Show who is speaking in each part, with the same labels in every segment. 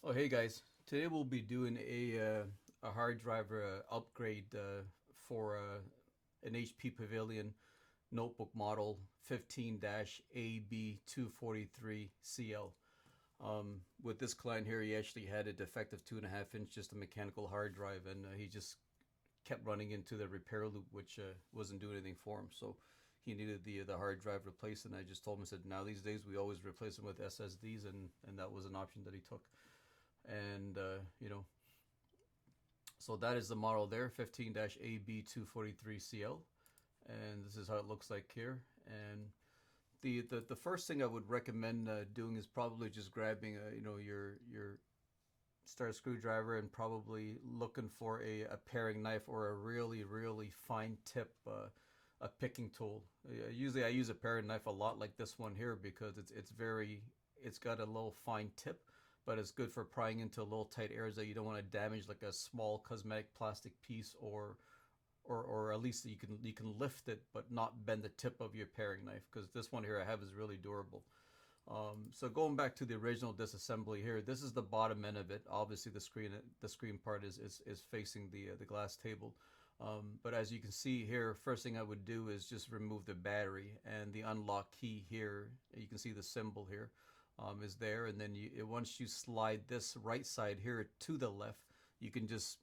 Speaker 1: Oh, hey guys. Today we'll be doing a hard drive upgrade for an HP Pavilion notebook model 15-AB243CL. With this client here, he actually had a defective 2.5 inch, just a mechanical hard drive, and he just kept running into the repair loop, which wasn't doing anything for him. So he needed the hard drive replaced, and I just told him, I said, now these days we always replace them with SSDs, and that was an option that he took. And so that is the model there, 15-AB243CL, and this is how it looks like here. And the first thing I would recommend doing is probably just grabbing your star screwdriver and probably looking for a paring knife or a really fine tip a picking tool. Usually I use a paring knife a lot, like this one here, because it's got a little fine tip, but it's good for prying into little tight areas that you don't want to damage, like a small cosmetic plastic piece, or at least you can lift it but not bend the tip of your paring knife, because this one here I have is really durable. So going back to the original disassembly here, this is the bottom end of it. Obviously the screen part is facing the glass table. But as you can see here, first thing I would do is just remove the battery, and the unlock key here, you can see the symbol here, is there. And then once you slide this right side here to the left, you can just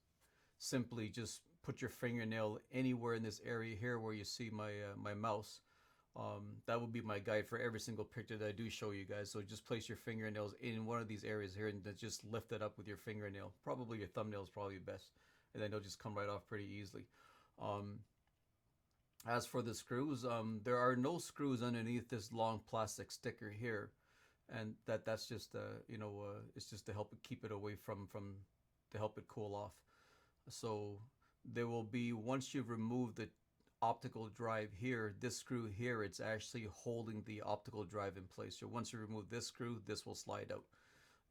Speaker 1: simply just put your fingernail anywhere in this area here where you see my mouse. That will be my guide for every single picture that I do show you guys. So just place your fingernails in one of these areas here, and then just lift it up with your fingernail. Probably your thumbnail is probably best, and then it'll just come right off pretty easily. Um, as for the screws, there are no screws underneath this long plastic sticker here, and that's just it's just to help it keep it away from to help it cool off. So there will be, once you've removed the optical drive here, this screw here, it's actually holding the optical drive in place. So once you remove this screw, this will slide out.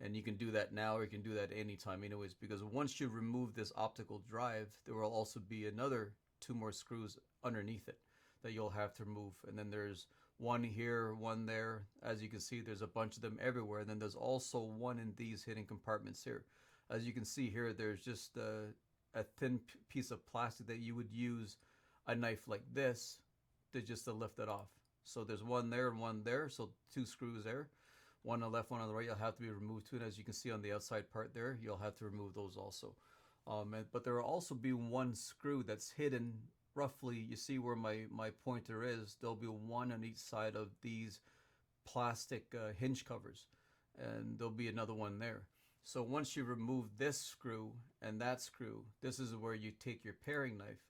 Speaker 1: And you can do that now, or you can do that anytime anyways, because once you remove this optical drive, there will also be another two more screws underneath it that you'll have to remove. And then there's one here, one there. As you can see, there's a bunch of them everywhere. And then there's also one in these hidden compartments here. As you can see here, there's just a thin piece of plastic that you would use a knife like this to lift it off. So there's one there and one there, so two screws there, one on the left, one on the right. You'll have to be removed too, and as you can see on the outside part there, you'll have to remove those also. But there will also be one screw that's hidden roughly. You see where my pointer is? There'll be one on each side of these plastic hinge covers, and there'll be another one there. So once you remove this screw and that screw, this is where you take your paring knife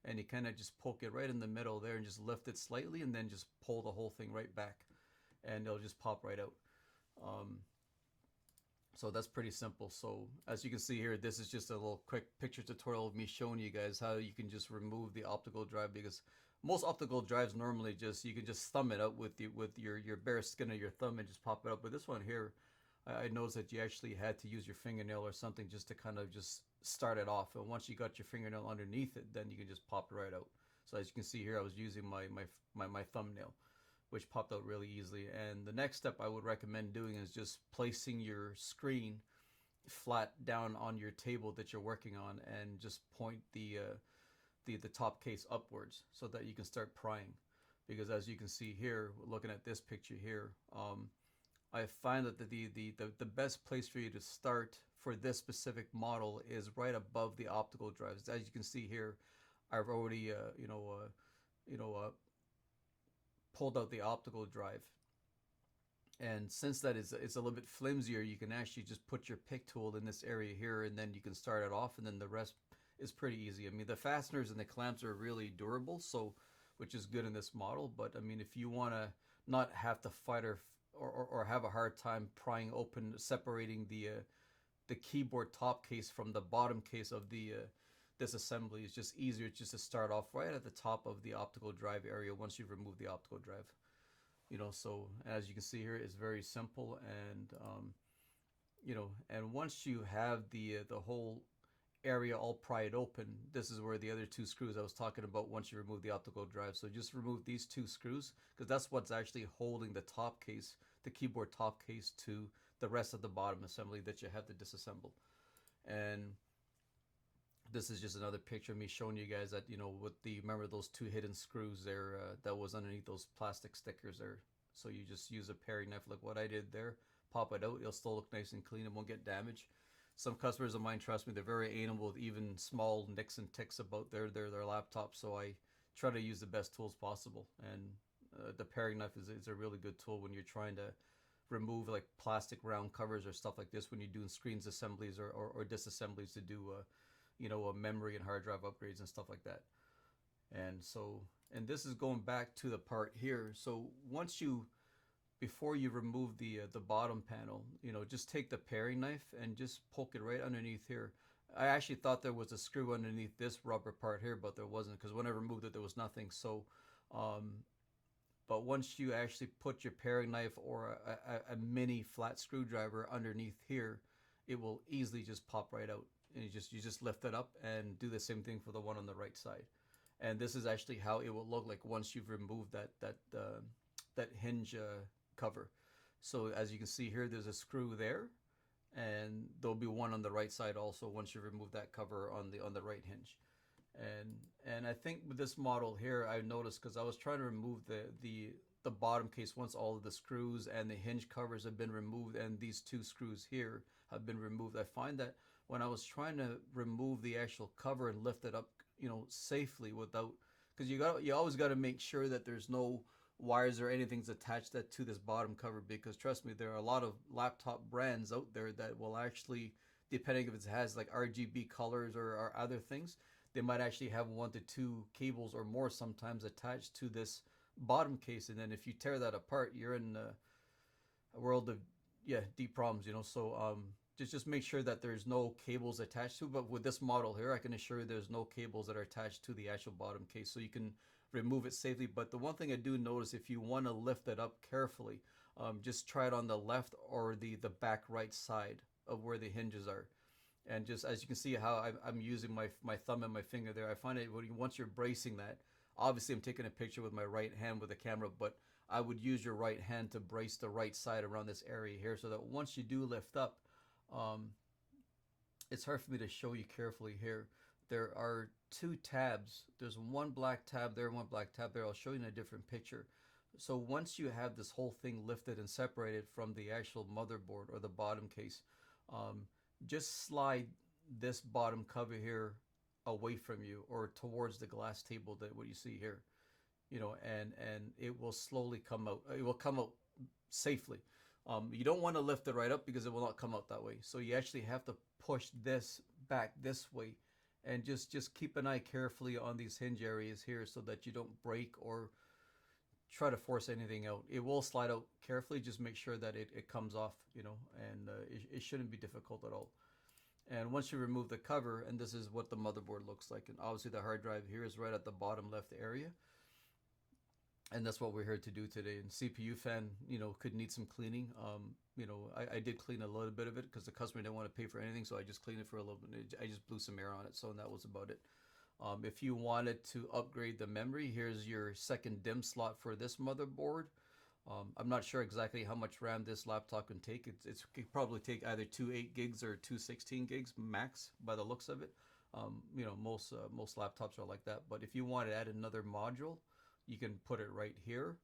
Speaker 1: and you kind of just poke it right in the middle there and just lift it slightly, and then just pull the whole thing right back, and it'll just pop right out. Um, so that's pretty simple. So as you can see here, this is just a little quick picture tutorial of me showing you guys how you can just remove the optical drive, because most optical drives normally just, you can just thumb it out with your bare skin of your thumb and just pop it up. But this one here, I noticed that you actually had to use your fingernail or something just to kind of just start it off. And once you got your fingernail underneath it, then you can just pop it right out. So as you can see here, I was using my thumbnail, which popped out really easily. And the next step I would recommend doing is just placing your screen flat down on your table that you're working on, and just point the top case upwards so that you can start prying. Because as you can see here, looking at this picture here, I find that the best place for you to start for this specific model is right above the optical drives. As you can see here, I've already pulled out the optical drive, and since that is, it's a little bit flimsier, you can actually just put your pick tool in this area here, and then you can start it off, and then the rest is pretty easy. I mean, the fasteners and the clamps are really durable, so, which is good in this model. But I mean, if you want to not have to fight or have a hard time prying open, separating the keyboard top case from the bottom case of the this assembly, is just easier just to start off right at the top of the optical drive area once you've removed the optical drive. So as you can see here, it's very simple. And and once you have the whole area all pried open, this is where the other two screws I was talking about, once you remove the optical drive. So just remove these two screws, because that's what's actually holding the top case, the keyboard top case, to the rest of the bottom assembly that you have to disassemble. And this is just another picture of me showing you guys that, you know, with the, remember those two hidden screws there, that was underneath those plastic stickers there. So you just use a paring knife like what I did there, pop it out, it'll still look nice and clean, it won't get damaged. Some customers of mine, trust me, they're very anal with even small nicks and ticks about their laptops, so I try to use the best tools possible. And the paring knife is a really good tool when you're trying to remove like plastic round covers or stuff like this when you're doing screens assemblies or disassemblies to do you know, a memory and hard drive upgrades and stuff like that. And so, and this is going back to the part here. So once you, before you remove the bottom panel, you know, just take the paring knife and just poke it right underneath here. I actually thought there was a screw underneath this rubber part here, but there wasn't, because when I removed it, there was nothing. So, but once you actually put your paring knife or a mini flat screwdriver underneath here, it will easily just pop right out. And you just lift it up and do the same thing for the one on the right side. And this is actually how it will look like once you've removed that hinge cover. So as you can see here, there's a screw there, and there'll be one on the right side also once you remove that cover on the right hinge. And I think with this model here, I noticed, because I was trying to remove the bottom case once all of the screws and the hinge covers have been removed and these two screws here have been removed. I find that when I was trying to remove the actual cover and lift it up, you know, safely without, because you always got to make sure that there's no wires or anything's attached to this bottom cover, because trust me, there are a lot of laptop brands out there that will actually, depending if it has like RGB colors or other things, they might actually have 1 to 2 cables or more sometimes attached to this bottom case, and then if you tear that apart, you're in a world of deep problems, you know. So just make sure that there's no cables attached to it. But with this model here, I can assure you there's no cables that are attached to the actual bottom case, so you can remove it safely. But the one thing I do notice, if you want to lift it up carefully, just try it on the left or the back right side of where the hinges are. And just as you can see how I'm using my thumb and my finger there, I find it once you're bracing that, obviously I'm taking a picture with my right hand with the camera, but I would use your right hand to brace the right side around this area here, so that once you do lift up, it's hard for me to show you carefully here. There are 2 tabs. There's one black tab there, one black tab there. I'll show you in a different picture. So once you have this whole thing lifted and separated from the actual motherboard or the bottom case, just slide this bottom cover here away from you or towards the glass table, that what you see here, you know, and it will slowly come out. It will come out safely. You don't want to lift it right up because it will not come out that way. So you actually have to push this back this way, and just keep an eye carefully on these hinge areas here so that you don't break or try to force anything out. It will slide out carefully. Just make sure that it comes off, you know, and it shouldn't be difficult at all. And once you remove the cover, and this is what the motherboard looks like, and obviously the hard drive here is right at the bottom left area. And that's what we're here to do today. And CPU fan, you know, could need some cleaning. You know, I did clean a little bit of it because the customer didn't want to pay for anything, so I just cleaned it for a little bit. I just blew some air on it, so that was about it. If you wanted to upgrade the memory, here's your second DIMM slot for this motherboard. I'm not sure exactly how much RAM this laptop can take. It could probably take either 2 8 gigs or 2 16 gigs max by the looks of it. You know, most laptops are like that. But if you want to add another module, you can put it right here.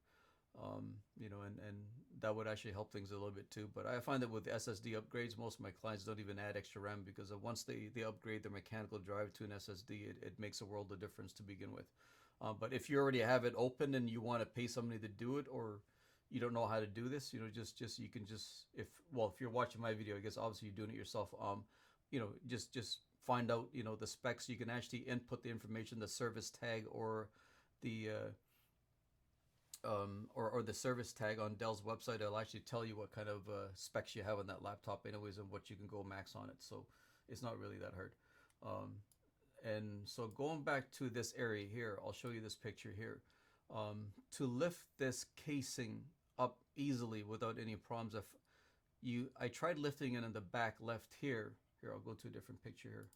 Speaker 1: You know, and that would actually help things a little bit too. But I find that with SSD upgrades, most of my clients don't even add extra RAM, because once they upgrade their mechanical drive to an SSD, it makes a world of difference to begin with. But if you already have it open and you want to pay somebody to do it, or you don't know how to do this, you know, just you can just, if you're watching my video, I guess obviously you're doing it yourself. You know, just find out, you know, the specs. You can actually input the information, the service tag, or the or the service tag on Dell's website. It'll actually tell you what kind of specs you have on that laptop anyways, and what you can go max on it. So it's not really that hard. And so going back to this area here, I'll show you this picture here. To lift this casing up easily without any problems, I tried lifting it in the back left here. Here, I'll go to a different picture here.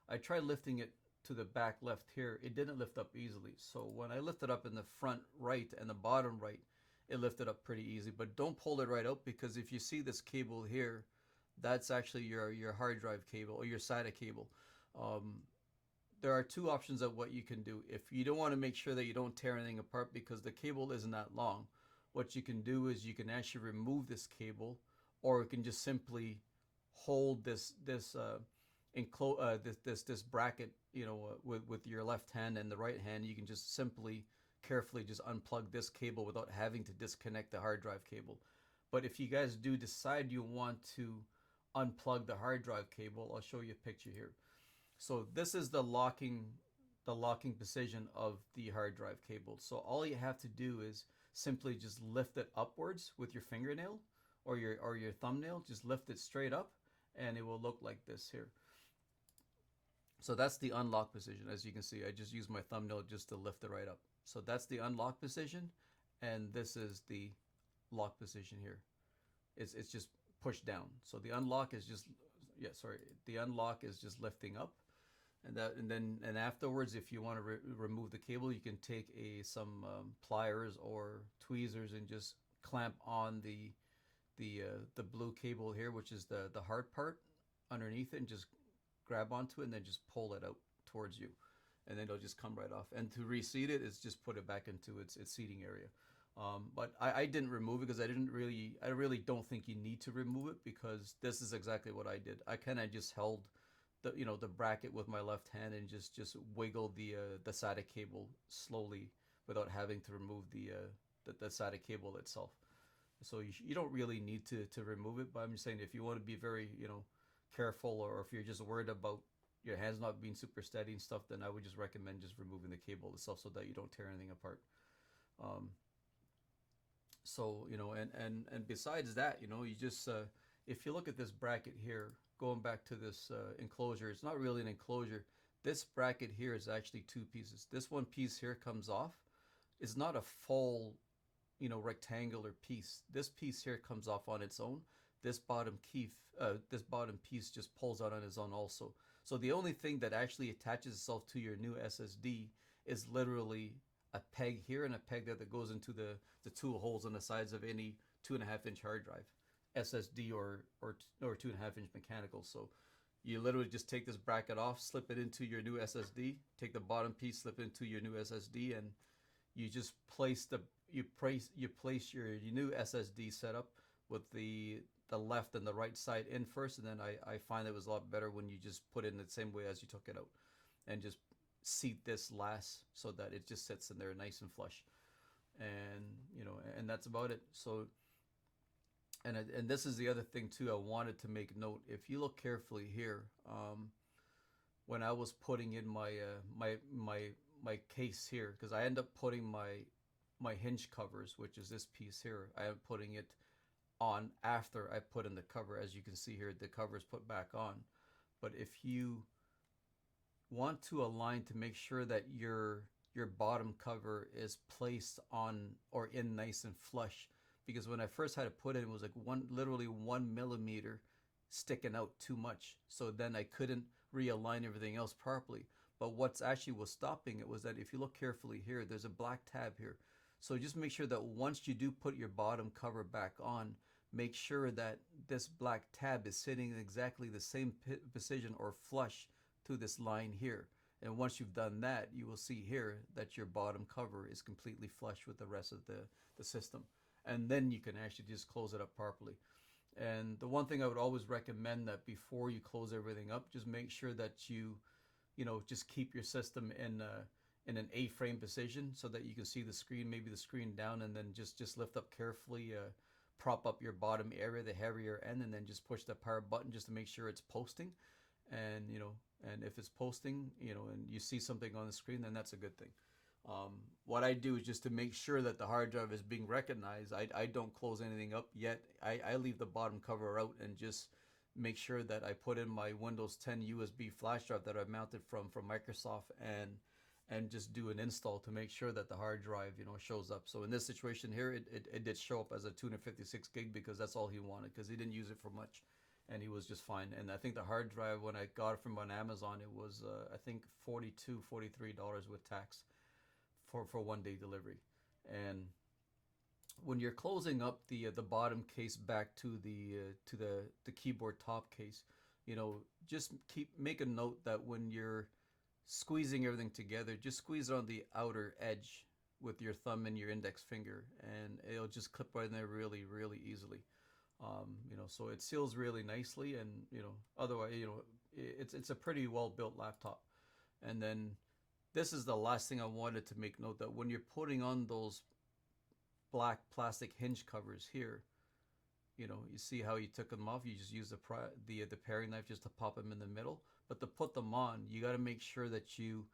Speaker 1: I tried lifting it to the back left here. It didn't lift up easily. So when I lifted up in the front right and the bottom right, it lifted up pretty easy. But don't pull it right out, because if you see this cable here, that's actually your hard drive cable or your SATA cable. Um, there are two options of what you can do. If you don't want to make sure that you don't tear anything apart because the cable isn't that long, what you can do is you can actually remove this cable, or you can just simply hold this bracket, with your left hand, and the right hand you can just simply carefully just unplug this cable without having to disconnect the hard drive cable. But if you guys do decide you want to unplug the hard drive cable, I'll show you a picture here. So this is the locking position of the hard drive cable. So all you have to do is simply just lift it upwards with your fingernail or your thumbnail. Just lift it straight up, and it will look like this here. So that's the unlock position. As you can see, I just use my thumbnail just to lift it right up. So that's the unlock position, and this is the lock position here. It's just pushed down. So the unlock is just the unlock is just lifting up, and afterwards, if you want to remove the cable, you can take some pliers or tweezers and just clamp on the blue cable here, which is the hard part underneath it, and just grab onto it and then just pull it out towards you, and then it'll just come right off. And to reseat it is just put it back into its seating area. But I didn't remove it because I really don't think you need to remove it, because this is exactly what I did. I kind of just held the bracket with my left hand and just wiggled the SATA cable slowly without having to remove the SATA cable itself. So you don't really need to remove it, but I'm just saying, if you want to be very careful, or if you're just worried about your hands not being super steady and stuff, then I would just recommend just removing the cable itself so that you don't tear anything apart. So and besides that, you just if you look at this bracket here, going back to this enclosure, it's not really an enclosure. This bracket here is actually two pieces. This one piece here comes off. It's not a full rectangular piece. This piece here comes off on its own. This bottom piece just pulls out on its own also. So the only thing that actually attaches itself to your new SSD is literally a peg here and a peg there that goes into the two holes on the sides of any 2.5-inch hard drive, SSD or 2.5-inch mechanical. So you literally just take this bracket off, slip it into your new SSD, take the bottom piece, slip it into your new SSD, and you just place your new SSD setup with the left and the right side in first, and then I find it was a lot better when you just put it in the same way as you took it out, and just seat this last so that it just sits in there nice and flush, and that's about it. So and this is the other thing too I wanted to make note. If you look carefully here, when I was putting in my case here, because I end up putting my hinge covers, which is this piece here, I am putting it on after I put in the cover. As you can see here, the cover is put back on. But if you want to align to make sure that your bottom cover is placed on or in nice and flush, because when I first had it put in, it was like literally 1 millimeter sticking out too much, so then I couldn't realign everything else properly. But what's actually was stopping it was that if you look carefully here, there's a black tab here. So just make sure that once you do put your bottom cover back on, make sure that this black tab is sitting in exactly the same position or flush to this line here. And once you've done that, you will see here that your bottom cover is completely flush with the rest of the system. And then you can actually just close it up properly. And the one thing I would always recommend, that before you close everything up, just make sure that you just keep your system in an A-frame position so that you can see the screen, maybe the screen down, and then just lift up carefully, prop up your bottom area, the heavier end, and then just push the power button just to make sure it's posting. And and if it's posting, and you see something on the screen, then that's a good thing. What I do is just to make sure that the hard drive is being recognized, I don't close anything up yet. I leave the bottom cover out and just make sure that I put in my Windows 10 USB flash drive that I mounted from Microsoft, and just do an install to make sure that the hard drive shows up. So in this situation here, it did show up as a 256 gig because that's all he wanted, because he didn't use it for much, and he was just fine. And I think the hard drive, when I got it from on Amazon, it was I think $43 with tax for 1 day delivery. And when you're closing up the bottom case back to the keyboard top case, you know, just make a note that when you're squeezing everything together, just squeeze it on the outer edge with your thumb and your index finger, and it'll just clip right in there really easily. You know, so it seals really nicely, and you know, otherwise, you know, it's a pretty well built laptop. And then this is the last thing I wanted to make note, that when you're putting on those black plastic hinge covers here, you know, you see how you took them off. You just use the paring knife just to pop them in the middle. But to put them on, you got to make sure that you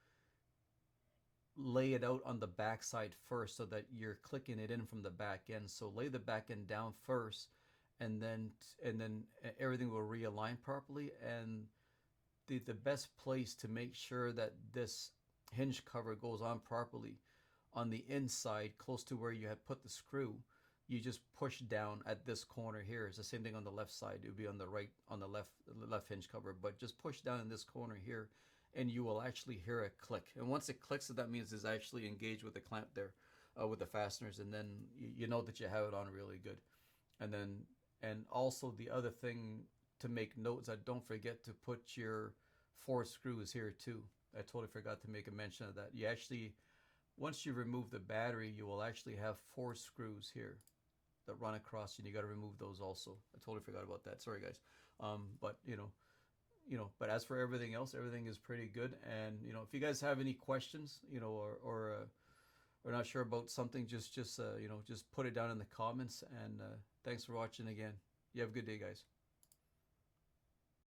Speaker 1: lay it out on the back side first, so that you're clicking it in from the back end. So lay the back end down first, and then everything will realign properly. And the best place to make sure that this hinge cover goes on properly, on the inside close to where you had put the screw, you just push down at this corner here. It's the same thing on the left side. It would be on the right, on the left hinge cover, but just push down in this corner here, and you will actually hear a click. And once it clicks, that means it's actually engaged with the clamp there, with the fasteners, and then you know that you have it on really good. And then, and also the other thing to make note is that don't forget to put your 4 screws here too. I totally forgot to make a mention of that. You actually, once you remove the battery, you will actually have 4 screws here that run across, and you got to remove those also. I totally forgot about that. Sorry, guys. But but as for everything else, everything is pretty good. And you know, if you guys have any questions, you know, or not sure about something, just put it down in the comments. And thanks for watching again. You have a good day, guys.